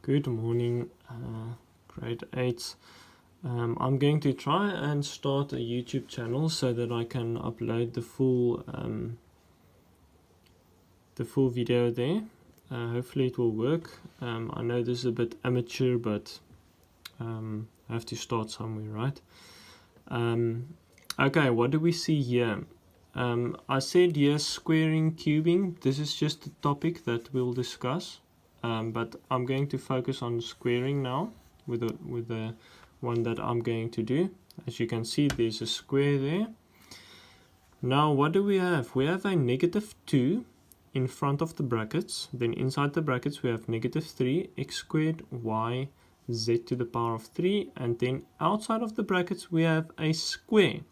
Good morning, grade 8. I'm going to try and start a YouTube channel so that I can upload the full video there. Hopefully it will work. I know this is a bit amateur, but I have to start somewhere, right? Okay, what do we see here? I said yes, squaring, cubing. This is just the topic that we'll discuss. But I'm going to focus on squaring now with the one that I'm going to do. As you can see, there's a square there. Now what do we have? We have a -2 in front of the brackets. Then inside the brackets we have -3 x squared y z to the power of 3, and then outside of the brackets we have a square.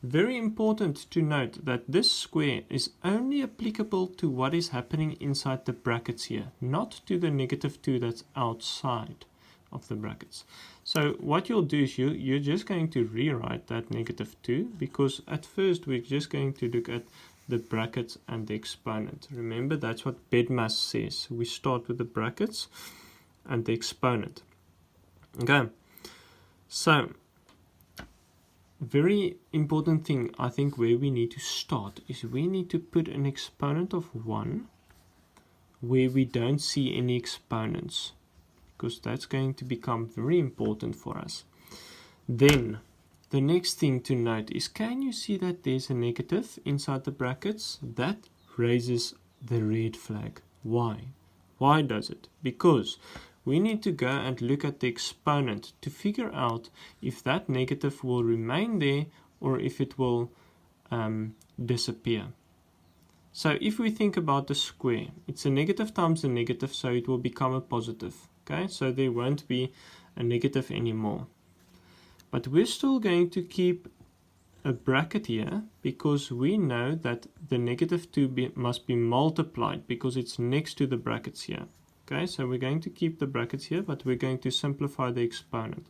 Very important to note that this square is only applicable to what is happening inside the brackets here, not to the -2 that's outside of the brackets. So what you'll do is you're just going to rewrite that -2, because at first we're just going to look at the brackets and the exponent. Remember, that's what BEDMAS says. We start with the brackets and the exponent. Okay, so very important thing, I think, where we need to start is we need to put an exponent of 1 where we don't see any exponents, because that's going to become very important for us. Then the next thing to note is, can you see that there's a negative inside the brackets? That raises the red flag. Why? Why does it? Because we need to go and look at the exponent to figure out if that negative will remain there or if it will disappear. So if we think about the square, it's a negative times a negative, so it will become a positive. Okay, so there won't be a negative anymore. But we're still going to keep a bracket here because we know that the -2 must be multiplied because it's next to the brackets here. Okay, so we're going to keep the brackets here, but we're going to simplify the exponent.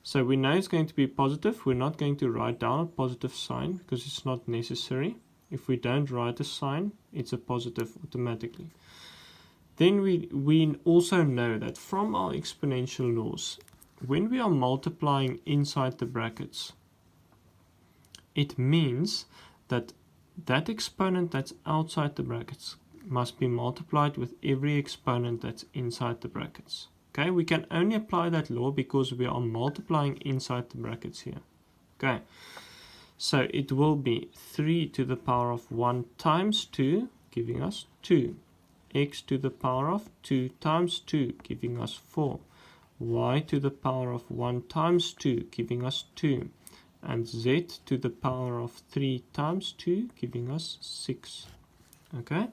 So we know it's going to be positive. We're not going to write down a positive sign because it's not necessary. If we don't write a sign, it's a positive automatically. Then we also know that from our exponential laws, when we are multiplying inside the brackets, it means that that exponent that's outside the brackets must be multiplied with every exponent that's inside the brackets. Okay, we can only apply that law because we are multiplying inside the brackets here. Okay, so it will be 3 to the power of 1 times 2, giving us 2. X to the power of 2 times 2, giving us 4. Y to the power of 1 times 2, giving us 2. And Z to the power of 3 times 2, giving us 6. Okay.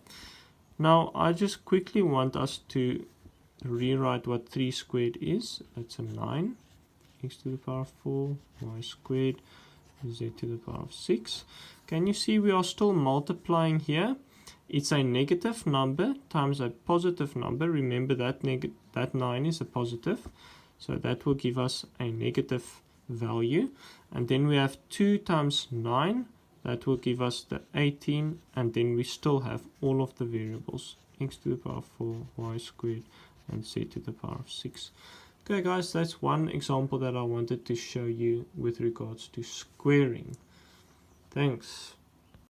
Now, I just quickly want us to rewrite what 3 squared is. That's a 9. X to the power of 4, y squared, z to the power of 6. Can you see we are still multiplying here? It's a negative number times a positive number. Remember that 9 is a positive, so that will give us a negative value. And then we have 2 times 9. That will give us the 18, and then we still have all of the variables, x to the power of 4, y squared, and z to the power of 6. Okay guys, that's one example that I wanted to show you with regards to squaring. Thanks.